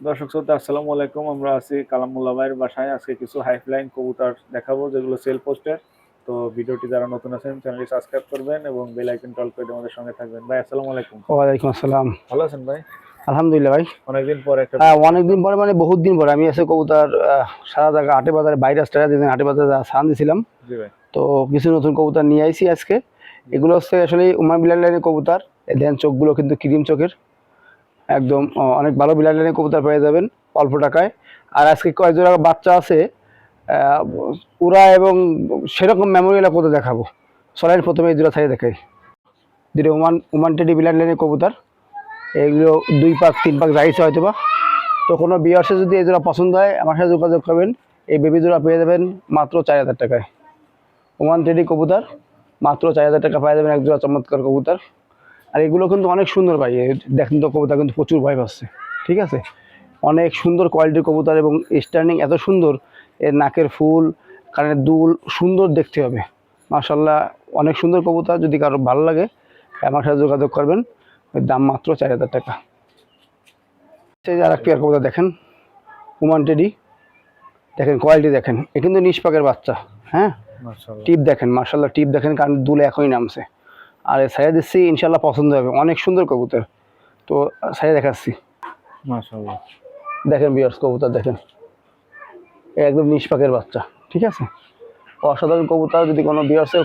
দর্শক শ্রোতা আসসালামু আলাইকুম। আমরা আছি কালামুল্লাহ ভাইয়ের বাসায়। আজকে কিছু হাইফ্লাইন কবুতর দেখাবো যেগুলো সেল পোস্টের। তো ভিডিওটি যারা নতুন আছেন চ্যানেলটি সাবস্ক্রাইব করবেন এবং বেল আইকন টল করে আমাদের সঙ্গে থাকবেন। ভাই আসসালামু আলাইকুম। ওয়ালাইকুম আসসালাম। ভালো আছেন ভাই? আলহামদুলিল্লাহ ভাই। অনেকদিন পর একটা অনেকদিন পরে মানে বহুত দিন পরে আমি এসে কবুতর সারা জায়গা হাটে বাজারে বাইরে আসতে যেদিন হাটে বাজারে সান দিছিলাম। জি ভাই। তো কিছু নতুন কবুতর নিয়ে আইছি আজকে। এগুলো হচ্ছে আসলে উমার বিলাল লাইনের কবুতর। দেন চোখগুলো কিন্তু ক্রিম চোখের, একদম অনেক ভালো বিলাল লাইনের কবুতর পেয়ে যাবেন অল্প টাকায়। আর আজকে কয়েক জোড়া বাচ্চা আছে, আহ, ওরা এবং সেরকম মেমোরিয়াল কবুতর দেখাবো। সরাইন প্রথমে এই জোড়া ছাড়িয়ে দেখাই। যেটা ওমান ওমান টেডি বিলাল লাইনের কবুতর। এগুলো 2 পাক 3 পাক যাইছে হয়তো বা। তো কোনো বিয়ার্সে যদি এই জোড়া পছন্দ হয় আমার সাথে যোগাযোগ করবেন। এই বেবি জোড়া পেয়ে যাবেন মাত্র 4,000 টাকায়। ওমান টেডি কবুতর মাত্র 4,000 টাকা পেয়ে যাবেন এক জোড়া চমৎকার কবুতর। আর এগুলো কিন্তু অনেক সুন্দর ভাই, দেখেন তো কবুতর কিন্তু প্রচুর ভয় পাচ্ছে। ঠিক আছে, অনেক সুন্দর কোয়ালিটির কবুতর এবং স্ট্যান্ডিং এত সুন্দর, এর নাকের ফুল, কানের দুল সুন্দর দেখতে হবে। মাশাল্লাহ অনেক সুন্দর কবুতর। যদি কারো ভালো লাগে আমার সাথে যোগাযোগ করবেন। এর দাম মাত্র 4,000 টাকা। সেই যে আর এক পেয়ার কবুতর দেখেন, ওমান টেডি। দেখেন কোয়ালিটি দেখেন, এ কিন্তু নিষ্পাকের বাচ্চা। হ্যাঁ, মাশাআল্লাহ। টিপ দেখেন, মার্শাল্লাহ টিপ দেখেন, কারণ দুলে এখনই নামছে। আর ছায়া দিচ্ছি ইনশাল্লাহ পছন্দ হবে, অনেক সুন্দর কবুতর। তো ছায়া দেখাচ্ছি, মাশাআল্লাহ। দেখেন বিয়ার্স কবুতর দেখেন, এ একদম নিষ্পাকের বাচ্চা। ঠিক আছে, অসাধারণ কবুতর। যদি কোনো বিয়ার্সের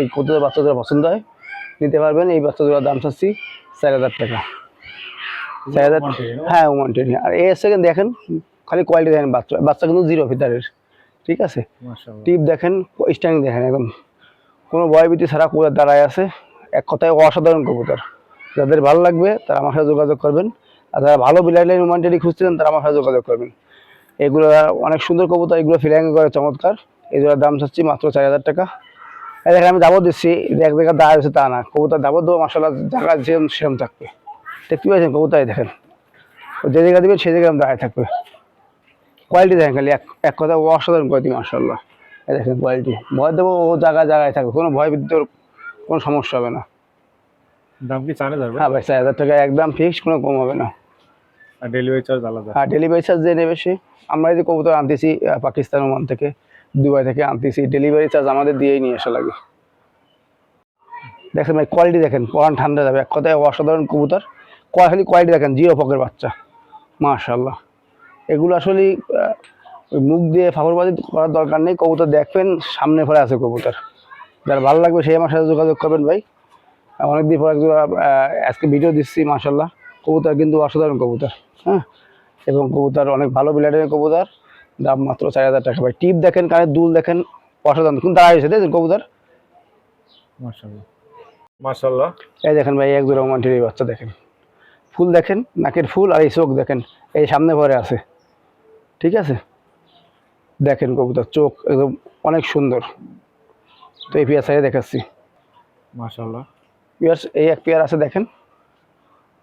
এই কবুতরের বাচ্চাদের পছন্দ হয় নিতে পারবেন। এই বাচ্চাদের দাম চাচ্ছি 4,000 টাকা। 4,000। হ্যাঁ, ওমান টেডি। আর এর সেকেন্ড দেখেন, খালি কোয়ালিটি দেখেন, বাচ্চা বাচ্চা কিন্তু জিরো ফিটারের। ঠিক আছে, মাশাআল্লাহ। টিপ দেখেন, স্ট্যান্ডিং দেখেন, একদম কোনো ভয়ভীতি ছাড়া কবুতর দাঁড়ায় আছে। এক কথায় অসাধারণ কবুতর। যাদের ভালো লাগবে তারা আমার সাথে যোগাযোগ করবেন। আর যারা ভালো বিলাইট লাইন রোমান্টিক খুঁজছেন তারা আমার সাথে যোগাযোগ করবেন। এগুলো অনেক সুন্দর কবুতর, এগুলো ফিলাইং করে চমৎকার। এগুলোর দাম চাচ্ছি মাত্র 4,000 টাকা। এই দেখেন আমি দাবত দিচ্ছি, এক জায়গায় দাঁড়া হচ্ছে তা না, কবুতর দাবত দেবো মাসাল্লাহ জায়গা যেরকম সেরকম থাকবে। দেখতে পাচ্ছেন কবুতর, দেখেন যে জায়গা দেবেন সেই জায়গায় দাঁড়ায় থাকবে। কোয়ালিটি দেখেন, খালি এক এক কথা অসাধারণ কোয়ালিটি মাসাল্লাহ। এই দেখেন কোয়ালিটি, ভয় দেবো ও জায়গায় জায়গায় থাকবে, কোনো ভয় বিদ্যুৎ কোনো সমস্যা হবে না। দাম কি জানে যাবে? হ্যাঁ ভাই, 4,000 টাকা একদম ফিক্সড, কোনো কম হবে না। আর ডেলিভারি চার্জ আলাদা? আর ডেলিভারি চার্জ যে নেবে সে, আমরা এই যে কবুতর আনতেছি পাকিস্তান, ওমান থেকে, দুবাই থেকে আনতেছি, ডেলিভারি চার্জ আমাদের দিয়েই নিয়ে আসা লাগে। দেখেন ভাই কোয়ালিটি দেখেন, পরান ঠান্ডা যাবে, এক কথায় অসাধারণ কবুতর। খালি কোয়ালিটি দেখেন, জিরো পকের বাচ্চা, মাশাল্লাহ। এগুলো আসলে ওই মুখ দিয়ে ফাঁকরবাজি করার দরকার নেই, কবুতর দেখবেন সামনে পরে আছে কবুতর। যার ভালো লাগবে সেই আমার সাথে যোগাযোগ করবেন ভাই। অনেকদিন পর একজোড়া আজকে ভিডিও দিচ্ছি, মাশাল্লাহ কবুতর কিন্তু অসাধারণ কবুতর। হ্যাঁ, এবং কবুতর অনেক ভালো বিলাটের কবুতর। দাম মাত্র 4,000 টাকা ভাই। টিপ দেখেন, কানের দুল দেখেন, অসাধারণ। কিন্তু দাঁড়ায় হয়েছে দেখেন কবুতর। মাশাআল্লাহ। মাশাআল্লাহ। এই দেখেন ভাই, এক জোড়া ওমান টেরির বাচ্চা দেখেন, ফুল দেখেন, নাকের ফুল, আর এই চোখ দেখেন, এই সামনে পরে আছে। ঠিক আছে, দেখেন কবুতর চোখ একদম অনেক সুন্দর। তো এই পেয়ার সাইডে দেখাচ্ছি। মাশাআল্লাহ। পেয়ার এই এক পেয়ার আছে দেখেন,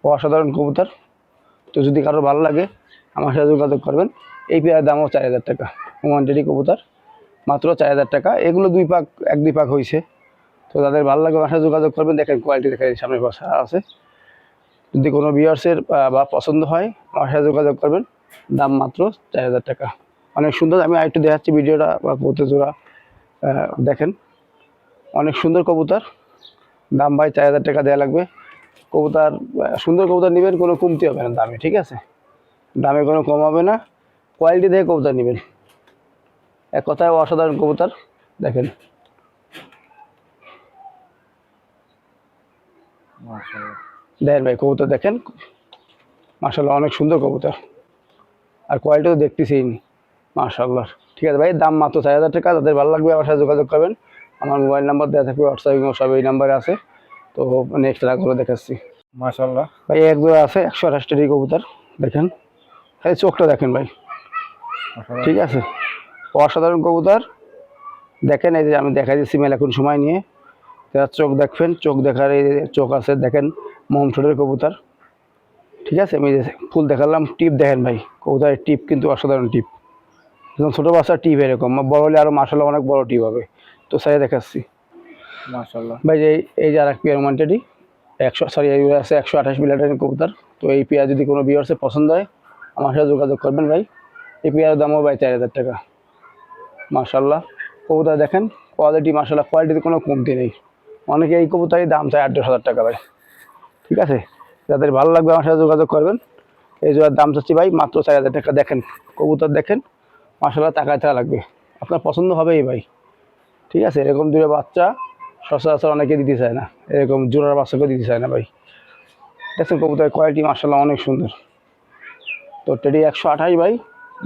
অসাধারণ কবুতর। তো যদি কারো ভালো লাগে আমার সাথে যোগাযোগ করবেন। এই পেয়ারের দামও 4,000 টাকা। ওমান টেরি কবুতর মাত্র 4,000 টাকা। এগুলো 2 পাক 1-2 পাক হয়েছে। তো তাদের ভালো লাগে আমার সাথে যোগাযোগ করবেন। দেখেন কোয়ালিটি দেখেন, সামনে বসা আছে। যদি কোনো ভিউয়ার্সের বা পছন্দ হয় আমার সাথে যোগাযোগ করবেন। দাম মাত্র 4,000 টাকা। অনেক সুন্দর। আমি আরেকটু দেখাচ্ছি ভিডিওটা বা কবুতর জোড়া দেখেন, অনেক সুন্দর কবুতর। দাম ভাই 4,000 টাকা দেওয়া লাগবে। কবুতর সুন্দর কবুতর নেবেন, কোনো কমতি হবে না দামে। ঠিক আছে, দামে কোনো কম হবে না। কোয়ালিটি দেখে কবুতর নেবেন, এক কথায় অসাধারণ কবুতর। দেখেন মাশাআল্লাহ। দেখেন ভাই কবুতর দেখেন, মাশাল্লাহ অনেক সুন্দর কবুতর। আর কোয়ালিটিও দেখতেছি মাশাল্লাহ। ঠিক আছে ভাই, দাম মাত্র 4,000 টাকা। যাদের ভালো লাগবে আমার সাথে যোগাযোগ করবেন। আমার মোবাইল নাম্বার দেওয়া থাকবে, হোয়াটসঅ্যাপ সব এই নাম্বারে আছে। তো নেক্সট রাখগুলো দেখাচ্ছি মাশাআল্লাহ। ভাই। এক জোড়া আছে 128 কবুতর দেখেন, এই চোখটা দেখেন ভাই। মাশাআল্লাহ। ঠিক আছে, অসাধারণ কবুতর। দেখেন এই যে আমি দেখাই দিচ্ছি মেল এখন সময় নিয়ে, যারা চোখ দেখবেন, চোখ দেখার এই যে চোখ আছে দেখেন, মোম ঠোঁটের কবুতর। ঠিক আছে, আমি যে ফুল দেখালাম, টিপ দেখেন ভাই, কবুতরের টিপ কিন্তু অসাধারণ টিপ। একদম ছোটো বাচ্চার টিপ এরকম, বড় হলে আরও মাশাআল্লাহ অনেক বড় টিপ হবে। তো সাইডে দেখাচ্ছি মাশাআল্লাহ। ভাই যে এই যে আর এক পেয়ার ওমান্টেডি 100 সরি এই আছে 128 মিলিয়নের কবুতর। তো এই পেয়ার যদি কোনো ভিউয়ার্সের পছন্দ হয় আমার সাথে যোগাযোগ করবেন ভাই। এই পেয়ারের দামও ভাই 4000 টাকা। মাশাল্লাহ কবুতর দেখেন কোয়ালিটি, মাশাল্লাহ কোয়ালিটিতে কোনো কমতি নেই। অনেকে এই কবুতরই দাম চায় 8-10 হাজার টাকা ভাই। ঠিক আছে, যাদের ভালো লাগবে আমার সাথে যোগাযোগ করবেন। এই জোড়ার দাম চাচ্ছি ভাই মাত্র 4000 টাকা। দেখেন কবুতর দেখেন, মাশাল্লাহ তাকায় থাকা লাগবে, আপনার পছন্দ হবেই ভাই। ঠিক আছে, এরকম দুটো বাচ্চা সচরাচর অনেকে দিতে চায় না, এরকম জোড়ার বাচ্চাকে দিতে চায় না ভাই। দেখছেন কবুতরের কোয়ালিটি মাশাল্লাহ অনেক সুন্দর। তো টেডি 128 ভাই,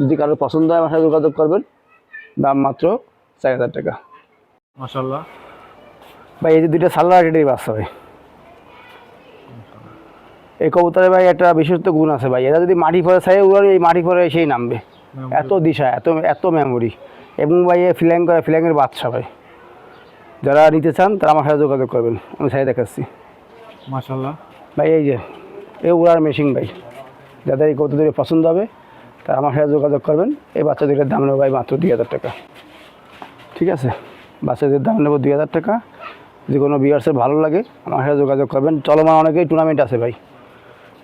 যদি কারোর পছন্দ হয় আমার সাথে যোগাযোগ করবেন, দাম মাত্র 4000 টাকা। মাশাআল্লাহ ভাই এই যে দুইটা সালোয়ার টেডির বাচ্চা ভাই, এই কবুতরে ভাই একটা বিশেষত্ব গুণ আছে ভাই, এরা যদি মাটি পরে চাই ওরা এই মাটি পরে এসেই নামবে, এত দিশা, এত মেমোরি। এবং ভাই এ ফ্ল্যাং করে, ফ্ল্যাংয়ের বাচ্চা ভাই। যারা নিতে চান তারা আমার সাথে যোগাযোগ করবেন, আমি সাইড দেখাচ্ছি। মাশাআল্লাহ ভাই এই যে এই উড়ার মেশিন ভাই, যাদের এই কবুতর দুটো পছন্দ হবে তারা আমার সাথে যোগাযোগ করবেন। এই বাচ্চা দুটোর দাম নেবো ভাই মাত্র 2000 টাকা। ঠিক আছে, বাচ্চাদের দাম নেবো 2000 টাকা। যদি কোনো ভিউয়ার্সের ভালো লাগে আমার সাথে যোগাযোগ করবেন। চলমান অনেকেই টুর্নামেন্ট আছে ভাই,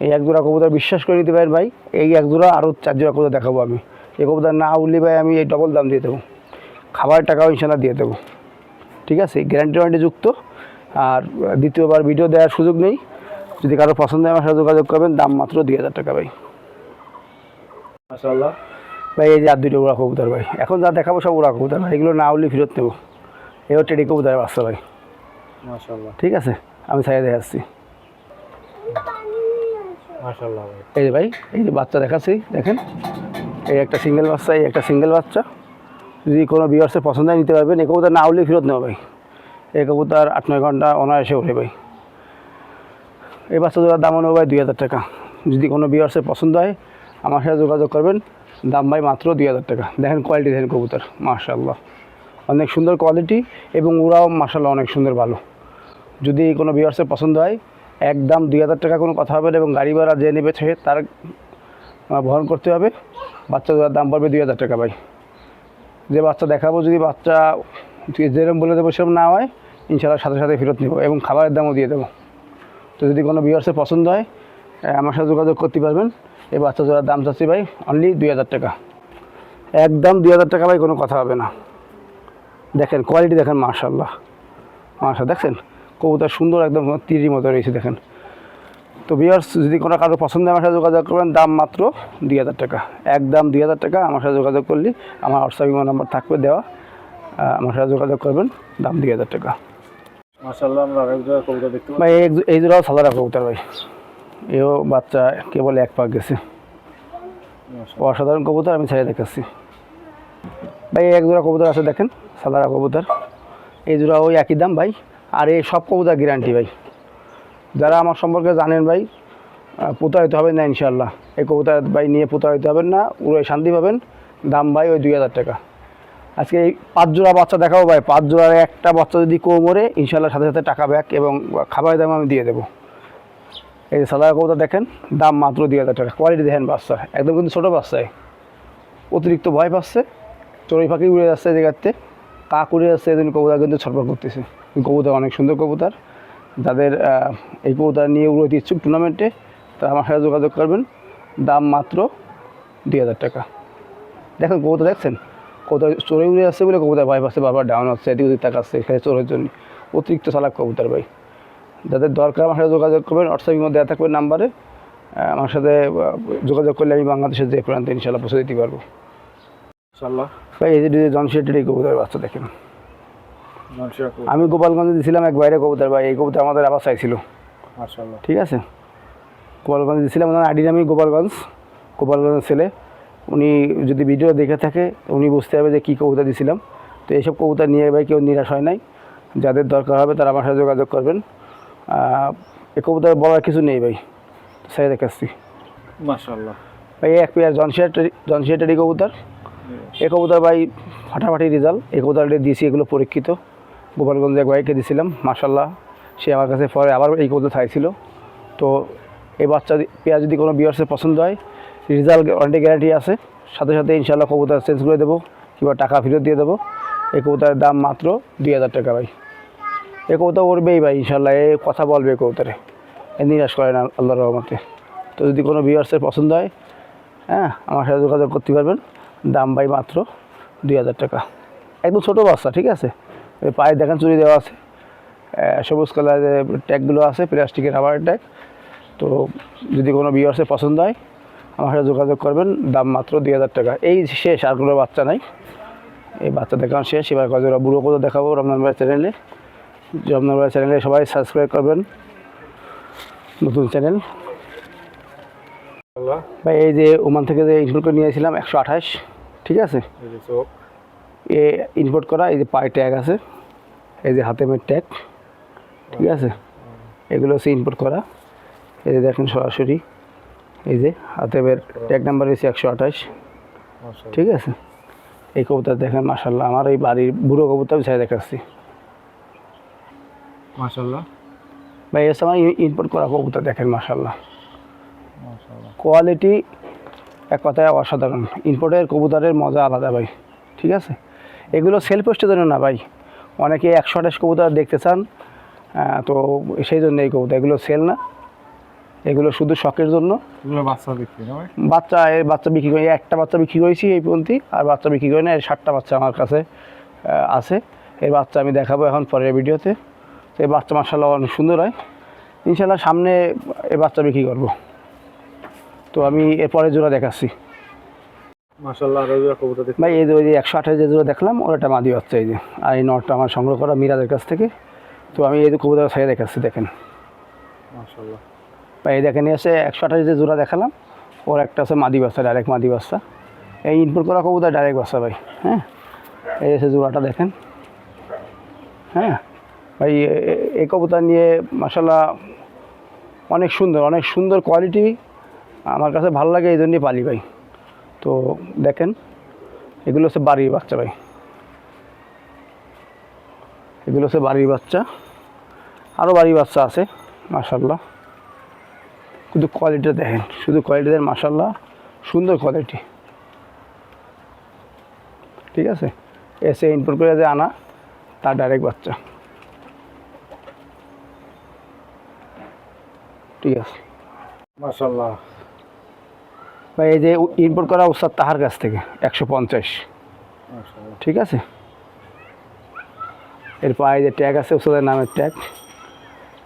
এই এক জোড়া কবুতর বিশ্বাস করে নিতে পারেন ভাই। এই এক জোড়া আরও 4 জোড়া কবুতর দেখাবো আমি। এই কবুতর না উঠলে ভাই আমি এই ডবল দাম দিয়ে দেবো, খাবারের টাকাও ইনশাল্লাহ দিয়ে দেবো। ঠিক আছে, গ্যারান্টি যুক্ত। আর দ্বিতীয়বার ভিডিও দেওয়ার সুযোগ নেই। যদি কারো পছন্দ হয় আমার সাথে যোগাযোগ করবেন, দাম মাত্র 2000 টাকা ভাই। মাশাআল্লাহ ভাই এই যে আর দুটো উড়া কবুতর ভাই, এখন যা দেখাবো সব উড়া কবুতর ভাই, এগুলো না উঠলে ফেরত নেবো। এও টেডি কবুতরের বাচ্চা ভাই। মাশাআল্লাহ ঠিক আছে, আমি সাইডে দেখাচ্ছি। মাশাআল্লাহ ভাই, এই যে ভাই, এই যে বাচ্চা দেখাচ্ছি দেখেন, এই একটা সিঙ্গেল বাচ্চা, এই একটা সিঙ্গেল বাচ্চা। যদি কোনো ভিউয়ার্সের পছন্দ হয় নিতে পারবেন। এই কবুতর না উঠলে ফেরত নেবো ভাই। এই কবুতর 8-9 ঘন্টা অনায়াসে ওঠে ভাই। এই বাচ্চা দুটার দামও নেবো ভাই 2000 টাকা। যদি কোনো ভিউয়ার্সের পছন্দ হয় আমার সাথে যোগাযোগ করবেন, দাম ভাই মাত্র 2000 টাকা। দেখেন কোয়ালিটি, দেখেন কবুতর মাশাআল্লাহ অনেক সুন্দর কোয়ালিটি, এবং ওরাও মাশাআল্লাহ অনেক সুন্দর ভালো। যদি কোনো ভিউয়ার্সের পছন্দ হয় একদম 2000 টাকা, কোনো কথা হবে না। এবং গাড়ি ভাড়া যে নেবে সে তার বহন করতে হবে। বাচ্চা দুটার দাম পড়বে 2000 টাকা ভাই। যে বাচ্চা দেখাবো যদি বাচ্চা যেরকম বলে দেবো সেরকম না হয়, ইনশাআল্লাহ সাথে সাথে ফেরত নেবো এবং খাবারের দামও দিয়ে দেবো। তো যদি কোনো ভিউয়ার্সের পছন্দ হয় আমার সাথে যোগাযোগ করতে পারবেন। এই বাচ্চা জোড়ার দাম চাচ্ছি ভাই অনলি 2000 টাকা, একদম 2000 টাকা ভাই, কোনো কথা হবে না। দেখেন কোয়ালিটি দেখেন মাশাআল্লাহ, দেখছেন কবুতর সুন্দর একদম তীরের মতো রয়েছে দেখেন। তো ভিউয়ার্স যদি কোনো কারো পছন্দ হয় আমার সাথে যোগাযোগ করবেন, দাম মাত্র 2000 টাকা, একদম 2000 টাকা। আমার সাথে যোগাযোগ করলে আমার হোয়াটসঅ্যাপ নাম্বার থাকবে দেওয়া, আমার সাথে যোগাযোগ করবেন, দাম 2000 টাকা। মাশাআল্লাহ আমরা আরেক জোড়া কবুতর দেখতে পাচ্ছি। ভাই এই জোড়াও সাদারা কবুতর ভাই, এও বাচ্চা কেবল এক পাক গেছে, অসাধারণ কবুতর। আমি ছেড়ে দেখাচ্ছি ভাই, এক জোড়া কবুতর আছে দেখেন সাদারা কবুতর, এই জোড়া ওই একই দাম ভাই। আর এই সব কবুতর গ্যারান্টি ভাই, যারা আমার সম্পর্কে জানেন ভাই প্রতারিত হবেন না ইনশাআল্লাহ। এই কবুতর ভাই নিয়ে প্রতারিত হবেন না, উড়ে শান্তি পাবেন। দাম ভাই ওই 2000 টাকা। আজকে এই 5 জোড়া বাচ্চা দেখাবো ভাই, 5 জোড়ার একটা বাচ্চা যদি মরে ইনশাআল্লাহ সাথে সাথে টাকা ব্যাক এবং খাবারের দাম আমি দিয়ে দেবো। এই সাদা কবুতর দেখেন, দাম মাত্র 2000 টাকা। কোয়ালিটি দেখেন বাচ্চা একদম কিন্তু ছোটো বাচ্চায়, অতিরিক্ত ভয় পাচ্ছে, চড়ুই পাখি উড়ে যাচ্ছে জায়গাতে, কাক উড়ে যাচ্ছে, এদিন কবুতর কিন্তু ছটফট করতেছে। কবুতর অনেক সুন্দর কবুতর। যাদের এই কবুতর নিয়ে উড়তে ইচ্ছুক টুর্নামেন্টে তারা আমার সাথে যোগাযোগ করবেন, দাম মাত্র 2000 টাকা। দেখেন কবুতর দেখছেন, কবুতর চড়ে উড়ে যাচ্ছে বলে কবুতর ভয় পাচ্ছে, বারবার ডাউন হচ্ছে, এদিক ওদিক তাকাচ্ছে এখানে চোরের জন্য। অতিরিক্ত চালাক কবুতর ভাই। যাদের দরকার আমার সাথে যোগাযোগ করবেন, হোয়াটসঅ্যাপের মধ্যে দেওয়া থাকবে নাম্বারে। আমার সাথে যোগাযোগ করলে আমি বাংলাদেশের যে প্রান্তে ইনশাআল্লাহ পৌঁছে দিতে পারবো মাশাআল্লাহ ভাই। এই যে জনশেটের এই কবুতর বাচ্চা দেখেন, মাশাআল্লাহ আমি গোপালগঞ্জে দিয়েছিলাম এক বাইরে কবুতর ভাই, এই কবুতর আমাদের আবার চাইছিল। মাশাআল্লাহ ঠিক আছে, গোপালগঞ্জে দিয়েছিলাম, ওনার আইডি নামই গোপালগঞ্জের ছেলে। উনি যদি ভিডিও দেখে থাকে উনি বুঝতে পারবে যে কী কবুতর দিয়েছিলাম। তো এইসব কবুতর নিয়ে ভাই কেউ নিরাশ হয় নাই। যাদের দরকার হবে তারা আমার সাথে যোগাযোগ করবেন। এই কবুতর বলার কিছু নেই ভাই, সাইড দেখাচ্ছি মাশাআল্লাহ ভাই। এক পেয়ার জনশেটের এই কবুতর, এই কবুতর ভাই ফাটাফাটি রেজাল্ট। এই কবুতরটা দিয়েছি, এগুলো পরীক্ষিত। গোপালগঞ্জে এক ভাইকে দিয়েছিলাম, মাশাআল্লাহ সে আমার কাছে পরে আবার এই কবুতর চাইছিল। তো এই বাচ্চা পেয়ার যদি কোনো ভিউয়ার্সের পছন্দ হয়, রেজাল্ট ওয়ারেন্টি গ্যারান্টি আছে, সাথে সাথে ইনশাআল্লাহ কবুতর চেঞ্জ করে দেবো কিংবা টাকা ফেরত দিয়ে দেবো। এই কবুতরের দাম মাত্র 2000 টাকা ভাই। এই কবুতর উড়বেই ভাই ইনশাআল্লাহ, এই কথা বলবে কবুতরে, নিরাশ করে না আল্লাহর রহমতে। তো যদি কোনো ভিউয়ার্সের পছন্দ হয় হ্যাঁ, আমার সাথে যোগাযোগ করতে পারবেন। দাম ভাই মাত্র 2000 টাকা। একদম ছোটো বাচ্চা, ঠিক আছে। পায়ে দেখেন চুরি দেওয়া আছে, সবুজ কালারের ট্যাগগুলো আছে, প্লাস্টিকের রাবারের ট্যাগ। তো যদি কোনো ভিউয়ার্সের পছন্দ হয় আমার সাথে যোগাযোগ করবেন। দাম মাত্র 2000 টাকা। এই শেষ, আর কোনো বাচ্চা নাই। এই বাচ্চা দেখানো শেষ। এবার কতটা বুড়ো কত দেখাবো রমজান ভাই চ্যানেলে। রমজান ভাই চ্যানেলে সবাই সাবস্ক্রাইব করবেন, নতুন চ্যানেল। ভাই এই যে ওমান থেকে যে ইনপুট করে নিয়েছিলাম 128, ঠিক আছে। এ ইনপুট করা, এই যে পায়ে ট্যাগ আছে, এই যে হাতে মেয়ের ট্যাগ, ঠিক আছে। এগুলো হচ্ছে ইনপুট করা। এই যে দেখেন সরাসরি, এই যে হাতে মেয়ের ট্যাগ নাম্বার হচ্ছে 128, ঠিক আছে। এই কবুতর দেখেন মাশাআল্লাহ, আমার এই বাড়ির বুড়ো কবুতর ছেড়ে দেখাচ্ছি মাশাআল্লাহ। ভাই এসে আমার ইনপুট করা কবুতর দেখেন মাশাআল্লাহ, কোয়ালিটি এক কথায় অসাধারণ। ইনপুটের কবুতরের মজা আলাদা ভাই, ঠিক আছে। এগুলো সেল পোস্টের জন্য না ভাই, অনেকে 128 কবুতর দেখতে চান, তো সেই জন্য এই কবুতর। এগুলো সেল না, এগুলো শুধু শখের জন্য। বাচ্চা বিক্রি না ভাই? বাচ্চা বিক্রি করি, একটা বাচ্চা বিক্রি করেছি এই পর্যন্ত, আর বাচ্চা বিক্রি করি না। 7টা বাচ্চা আমার কাছে আছে। এই বাচ্চা আমি দেখাবো এখন পরের ভিডিওতে। তো এই বাচ্চা মাশাআল্লাহ অনেক সুন্দর হয়। ইনশাআল্লাহ সামনে এই বাচ্চা বিক্রি করব। তো আমি এরপরে জোড়া দেখাচ্ছি মাশাআল্লাহ। আর কবুতর দেখি ভাই, এই যে 128 যে জোড়া দেখলাম ওটা মাদি বাচ্চা, এই যে। আর এই নটটা আমার সংগ্রহ করা মিরাজের কাছ থেকে। তো আমি এই যে কবুতর ছেড়ে দেখাচ্ছি দেখেন মাশাআল্লাহ ভাই। এই দেখেন এসে 128 যে জোড়া দেখালাম, ওর একটা আছে মাদি বাচ্চা, ডাইরেক্ট মাদি বাচ্চা। এই ইনপুট করা কবুতর ডাইরেক্ট বাচ্চা ভাই। হ্যাঁ, এই এসে জোড়াটা দেখেন। হ্যাঁ ভাই, এই কবুতর নিয়ে মাশাআল্লাহ অনেক সুন্দর কোয়ালিটি। আমার কাছে ভালো লাগে, এই জন্যই পালি ভাই। তো দেখেন এগুলো হচ্ছে বাড়ির বাচ্চা ভাই, এগুলো হচ্ছে বাড়ির বাচ্চা। আরও বাড়ির বাচ্চা আছে মাশাআল্লাহ। কিন্তু কোয়ালিটিটা দেখেন, শুধু কোয়ালিটি দেন মাশাআল্লাহ, সুন্দর কোয়ালিটি, ঠিক আছে। এসে ইনপুট করে যে আনা, তার ডাইরেক্ট বাচ্চা, ঠিক আছে। মাশাআল্লাহ ভাই এই যে ইনপুট করা উস্তাদ তাহার কাছ থেকে 150, মাশাআল্লাহ, ঠিক আছে। এর পায়ে যে ট্যাগ আছে উস্তাদের নামের ট্যাগ।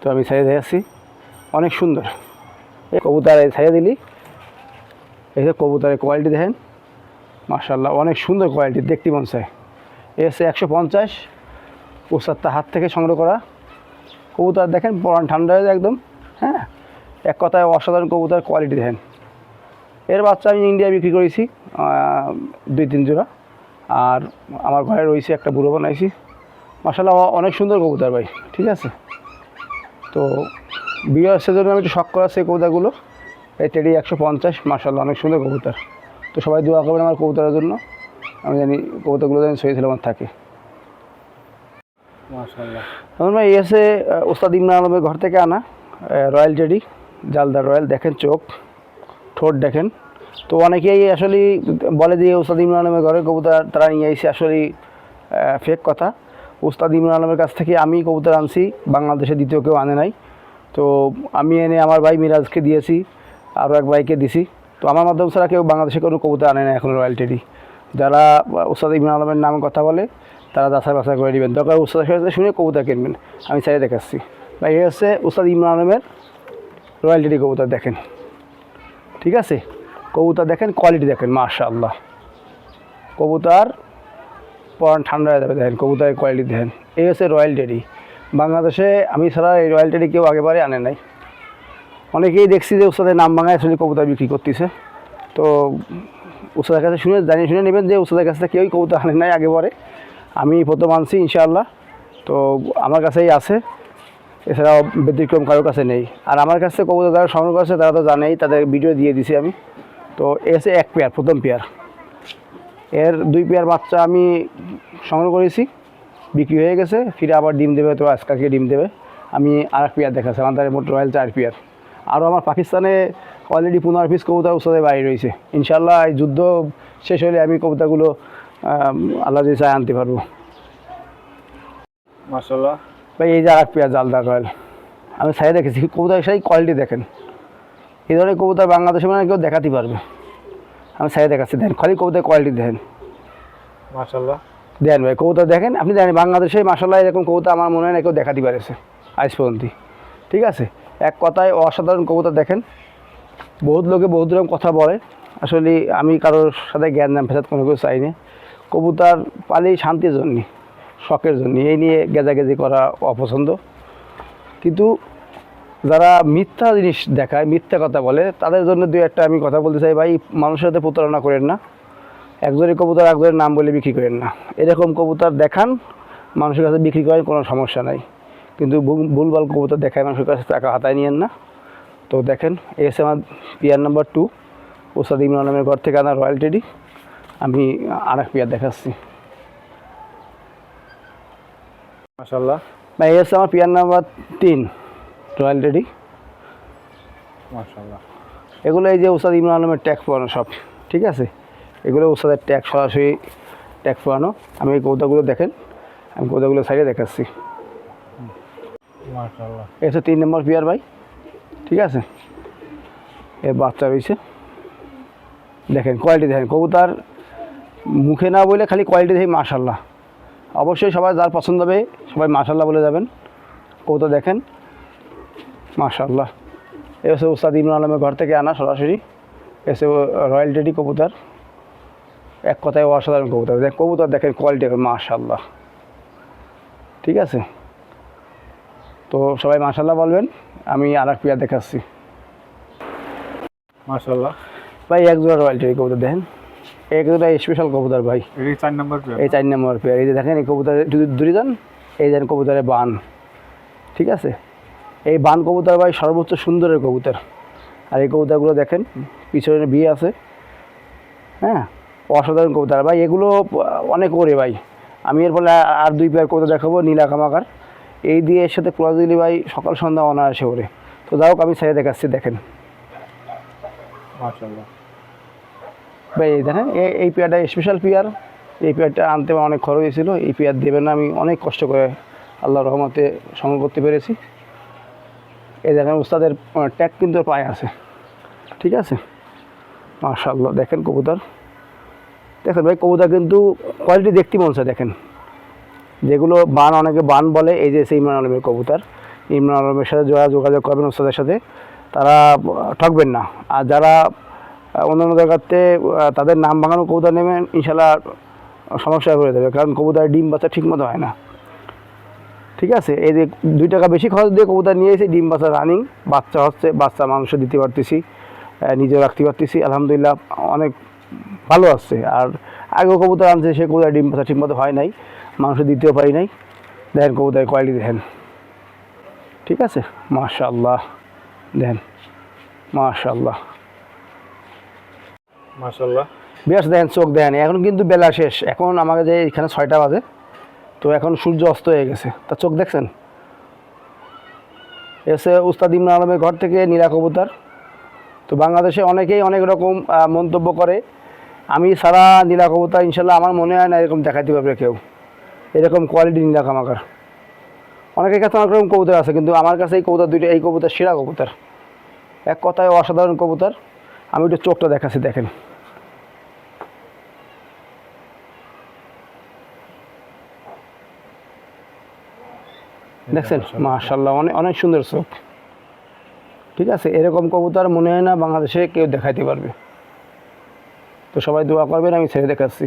তো আমি ছাড়িয়ে দিয়েছি, অনেক সুন্দর। এই কবুতর ছাড়িয়ে দিলি, এই যে কবুতরের কোয়ালিটি দেখেন মাশাআল্লাহ, অনেক সুন্দর কোয়ালিটি, দেখতে মন চায়। এসে 150 উস্তাদটা হাত থেকে সংগ্রহ করা কবুতর দেখেন, পরান ঠান্ডা হয়ে যায় একদম। হ্যাঁ, এক কথায় অসাধারণ কবুতর, কোয়ালিটি দেখেন। এর বাচ্চা আমি ইন্ডিয়ায় বিক্রি করেছি 2-3 জোড়া। আর আমার ঘরে রয়েছে একটা বুড়ো বানাইছি মাশাআল্লাহ, অনেক সুন্দর কবুতর ভাই, ঠিক আছে। তো ভিউয়ার্সের জন্য আমি একটু শখ করা সেই কবুতরগুলো। এই টেডি 150 মাশাআল্লাহ, অনেক সুন্দর কবুতর। তো সবাই দোয়া করবেন আমার কবুতরের জন্য। আমি জানি কবুতরগুলো যেন সহি সালামত থাকে মাশাআল্লাহ। এখন ভাই এসে ওস্তাদ ইমরান আলমের ঘর থেকে আনা রয়্যাল টেডি, জালদার রয়্যাল। দেখেন চোখ, ঠোঁট দেখেন। তো অনেকেই আসলে বলে যে ওস্তাদ ইমরান আলমের ঘরে কবুতর তারা নিয়ে এসে, আসলে ফেক কথা। ওস্তাদ ইমরান আলমের কাছ থেকে আমি কবুতর আনছি, বাংলাদেশে দ্বিতীয় কেউ আনে নাই। তো আমি এনে আমার ভাই মিরাজকে দিয়েছি, আরও এক ভাইকে দিছি। তো আমার মাধ্যম ছাড়া কেউ বাংলাদেশে কোনো কবুতর আনে না এখন রয়্যাল টেডি। যারা ওস্তাদ ইমরান আলমের নামে কথা বলে তারা যাচাই বাছাই করে নেবেন, দরকার উস্তাদের সাথে শুনে কবুতর কিনবেন। আমি চাই দেখাচ্ছি ভাই, এই হচ্ছে উস্তাদ ইমরান আলমের রয়্যাল টেডি কবুতর দেখেন, ঠিক আছে। কবুতর দেখেন, কোয়ালিটি দেখেন মাশাআল্লাহ। কবুতর পরান ঠান্ডা হয়ে যাবে দেখেন, কবুতরের কোয়ালিটি দেখেন। এই হচ্ছে রয়্যাল টেডি। বাংলাদেশে আমি ছাড়া এই রয়্যাল টেডি কেউ আগেবারে আনে নাই। অনেকেই দেখছি যে উস্তাদের নাম ভাঙায় আসলে কবুতর বিক্রি করতেছে। তো উস্তাদের কাছে জানিয়ে শুনে নেবেন যে উস্তাদের কাছ থেকে কেউই কবুতর আনে নাই আগেবারে। আমি প্রথম আনছি ইনশাআল্লাহ। তো আমার কাছেই আছে, এছাড়াও ব্যতিক্রম কারোর কাছে নেই। আর আমার কাছে কবুতর যারা সংগ্রহ করছে তারা তো জানেই, তাদের ভিডিও দিয়ে দিছি আমি। তো এসে এক পেয়ার, প্রথম পেয়ার। এর 2 পেয়ার বাচ্চা আমি সংগ্রহ করেছি, বিক্রি হয়ে গেছে, ফিরে আবার ডিম দেবে। তো আজকালকে ডিম দেবে। আমি আর এক পেয়ার দেখাচ্ছি, আমার মোট রয়্যাল 4 পেয়ার। আরও আমার পাকিস্তানে অলরেডি 15 পিস কবুতর উস্তাদের বাইরে রয়েছে। ইনশাআল্লাহ এই যুদ্ধ শেষ হলে আমি কবুতরগুলো আল্লাহ যদি চায় আনতে পারবো মাশাআল্লাহ ভাই। এই যে আর এক পেয়ার জালদার রয়্যাল আমি ছাই দেখেছি, কবুতর সেই কোয়ালিটি দেখেন। এই ধরনের কবুতর বাংলাদেশে মানে কেউ দেখাতে পারবে। আমি সাইডে দেখাচ্ছি, দেখেন খালি কবুতরের কোয়ালিটি দেখেন, মাশাআল্লাহ। দেখেন ভাই কবুতর দেখেন, আপনি জানেন বাংলাদেশে মাশাআল্লাহ এরকম কবুতর আমার মনে হয় না কেউ দেখাতে পারেছে আজ পর্যন্ত। ঠিক আছে, এক কথায় অসাধারণ কবুতর দেখেন। বহুত লোকে বহুত রকম কথা বলে, আসলে আমি কারোর সাথে জ্ঞান নাম ফেসাদ কোনো কিছু চাই না। কবুতর পালি শান্তির জন্য, শখের জন্য, এই নিয়ে গেজাগেজি করা অপছন্দ। কিন্তু যারা মিথ্যা জিনিস দেখায়, মিথ্যা কথা বলে, তাদের জন্য দুই একটা আমি কথা বলতে চাই, ভাই মানুষের সাথে প্রতারণা করেন না, একজনের কবুতর একজনের নাম বলে বিক্রি করেন না। এরকম কবুতর দেখান, মানুষের কাছে বিক্রি করেন, কোনো সমস্যা নাই, কিন্তু ভুলভাল কবুতর দেখায় মানুষের কাছে টাকা হাতায় নিয়েন না। তো দেখেন এই হচ্ছে আমার পেয়ার নাম্বার 2, ওস্তাদ ইমরান আলমের ঘর থেকে আনা রয়্যাল টেডি। আমি আর এক পেয়ার দেখাচ্ছি মাশাআল্লাহ। ভাই, এই হচ্ছে আমার পেয়ার নাম্বার 3 রয়্যাল টেডি। মাশাআল্লাহ। এগুলো এই যে ওস্তাদ ইমরান আলমের ট্যাগ পড়ানো সব, ঠিক আছে, এগুলো ওস্তাদের ট্যাগ, সরাসরি ট্যাগ পড়ানো। আমি এই কবুতরগুলো দেখেন, আমি কবুতরগুলো সাইডে দেখাচ্ছি। মাশাআল্লাহ। এই হচ্ছে 3 নম্বর পেয়ার ভাই, ঠিক আছে, এর বাচ্চা রয়েছে, দেখেন কোয়ালিটি দেখেন, কবুতর মুখে না বলে খালি কোয়ালিটি দেখি মাশাআল্লাহ। অবশ্যই সবাই যার পছন্দ হবে সবাই মাশাআল্লাহ বলে যাবেন। কবুতর দেখেন মাশাআল্লাহ। এই হচ্ছে ওস্তাদ ইমরান আলমের ঘর থেকে আনা সরাসরি, এসে রয়্যাল টেডি কবুতর, এক কথায় অসাধারণ কবুতর। দেখ কবুতর দেখেন কোয়ালিটি মাশাআল্লাহ, ঠিক আছে। তো সবাই মাশাআল্লাহ বলবেন। আমি আর এক পেয়ার দেখাচ্ছি মাশাআল্লাহ। ভাই, এক জোড়া রয়্যাল টেডি কবুতর দেখেন, এক জোড়া স্পেশাল কবুতর ভাই, এই 4 নাম্বার পেয়ার। এই 4 নম্বর পেয়ার। এই যে দেখেন এই কবুতরের যদি দূরে যান, এই যেন কবুতরের বান, ঠিক আছে, এই বান কবুতর ভাই সর্বোচ্চ সুন্দরের কবুতর। আর এই কবুতরগুলো দেখেন পিছনে বিয়ে আছে, হ্যাঁ, অসাধারণ কবুতর ভাই, এগুলো অনেক ওরে ভাই। আমি এর ফলে আর 2 পেয়ার কবুতর দেখাবো নীলা কামাকার, এই দিয়ে এর সাথে ক্রস দিলে ভাই সকাল সন্ধ্যা অনায়াসে ওরে। তো যাই হোক আমি ছেড়ে দেখাচ্ছি, দেখেন মাশাআল্লাহ ভাই, এই দেখেন এই পেয়ারটা স্পেশাল পেয়ার। এই পেয়ারটা আনতে আমার অনেক খরচ হয়েছিল, এই পেয়ার দেবেন না, আমি অনেক কষ্ট করে আল্লাহর রহমতে সংগ্রহ করতে পেরেছি। এই দেখেন উস্তাদের ট্যাগ কিন্তু পায়ে আছে, ঠিক আছে, মাশাআল্লাহ। দেখেন কবুতর দেখেন ভাই, কবুতর কিন্তু কোয়ালিটি দেখতে মনে হচ্ছে, দেখেন যেগুলো বান, অনেকে বান বলে, এই যে ইমরান আলমের কবুতর। ইমরান আলমের সাথে যারা যোগাযোগ করবেন উস্তাদের সাথে, তারা ঠকবেন না। আর যারা অন্যান্য জায়গাতে তাদের নাম ভাঙানো কবুতর নেবেন, ইনশাল্লাহ সমস্যায় পড়ে যাবে, কারণ কবুতর ডিম বাচ্চা ঠিক মতো হয় না, ঠিক আছে। এই যে 2 টাকা বেশি খরচ দিয়ে কবুতর নিয়ে এসে ডিম বাচ্চা রানিং, বাচ্চা হচ্ছে, বাচ্চা মানুষে দিতে পারতেছি, নিজেও রাখতে পারতেছি, আলহামদুলিল্লাহ অনেক ভালো আসছে। আর আগেও কবুতর আনছে, সে কবুতর ডিম বাচ্চা ঠিকমতো হয় নাই, মানুষে দিতেও পারি নাই। দেখেন কবুতরের কোয়ালিটি দেখেন, ঠিক আছে, মাশাআল্লাহ, দেখেন মাশাআল্লাহ মাশাআল্লাহ। বেশ দেখেন চোখ দেখেন, এখন কিন্তু বেলা শেষ, এখন আমাকে যে এখানে 6টা বাজে, তো এখন সূর্য অস্ত হয়ে গেছে, তা চোখ দেখছেন। এসে উস্তাদ ইমরান আলমের ঘর থেকে নীলা কবুতর। তো বাংলাদেশে অনেকেই অনেক রকম মন্তব্য করে, আমি সারা নীলা কবুতর ইনশাল্লাহ আমার মনে হয় না এরকম দেখাতে পারবে কেউ, এরকম কোয়ালিটি নীলা কামাকার। অনেকের কাছে অনেক রকম কবুতর আছে, কিন্তু আমার কাছে এই কবুতর দুইটা, এই কবুতর সেরা কবুতর, এক কথায় অসাধারণ কবুতর। আমি একটু চোখটা দেখাচ্ছি, দেখেন দেখছেন মাশাআল্লাহ, অনেক অনেক সুন্দর চোখ, ঠিক আছে। এরকম কবুতর মনে হয় না বাংলাদেশে কেউ দেখাইতে পারবে। তো সবাই দোয়া করবেন, আমি ছেড়ে দেখাচ্ছি।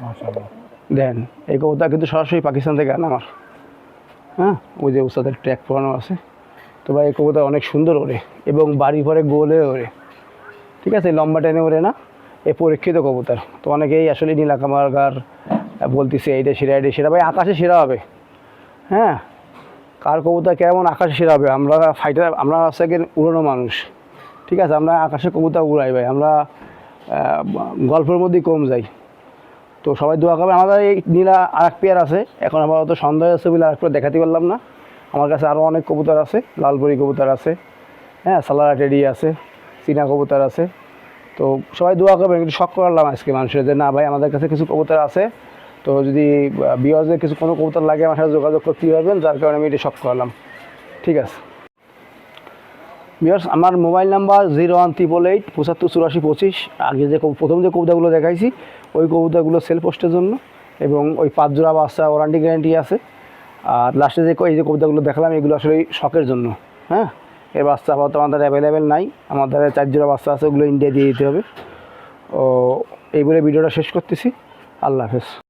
মাশাআল্লাহ। দেন এই কবুতর কিন্তু সরাসরি পাকিস্তান থেকে আনা আমার, হ্যাঁ, ওই যে উস্তাদের ট্র্যাক পরানো আছে। তো ভাই এই কবুতর অনেক সুন্দর ওড়ে, এবং বাড়ি পরে গোলে ওড়ে, ঠিক আছে, লম্বা টেনে ওড়ে না, এ পরীক্ষিত কবুতর। তো অনেকেই আসলে নীলা কামাকার বলতেছে এইটা সেরা, এইটা সেরা, ভাই আকাশে সেরা হবে, হ্যাঁ, কার কবুতর কেমন আকাশে সেরা হবে। আমরা ফাইটার, আমরা হচ্ছে উড়ানো মানুষ, ঠিক আছে, আমরা আকাশে কবুতর উড়াই ভাই, আমরা গল্পের মধ্যেই কম যাই। তো সবাই দোয়া করবে। আমাদের এই নীলা আর এক পেয়ার আছে, এখন আপাতত সন্দেহ আছে বলে আর পেয়ার দেখাতে পারলাম না। আমার কাছে আরও অনেক কবুতর আছে, লালপরি কবুতর আছে, হ্যাঁ, সালারা টেডি আছে, চীনা কবুতর আছে। তো সবাই দোয়া করবেন। একটু শখ করলাম আজকে মানুষের যে না ভাই আমাদের কাছে কিছু কবুতর আছে, তো যদি ভিউয়ার্সদের কিছু কোনো কবুতর লাগে আমার সাথে যোগাযোগ করতে পারবেন, যার কারণে আমি এটা শখ করলাম, ঠিক আছে। বিয়ার্স আমার মোবাইল নাম্বার 01888 75 84 25। আগে যে প্রথম যে কবুতরগুলো দেখাইছি ওই কবুতরগুলো সেল পোস্টের জন্য, এবং ওই 5 জোড়া বাচ্চা ওয়ারেন্টি গ্যারান্টি আছে। আর লাস্টে যে এই যে কবুতরগুলো দেখালাম এগুলো আসলে শখের জন্য। হ্যাঁ, এই বাচ্চা আপাতত আমাদের অ্যাভেলেবেল নাই, আমাদের 4 জোড়া বাচ্চা আছে, ওগুলো ইন্ডিয়া দিয়ে দিতে হবে। ও এই বলে ভিডিওটা শেষ করতেছি। আল্লাহ হাফেজ।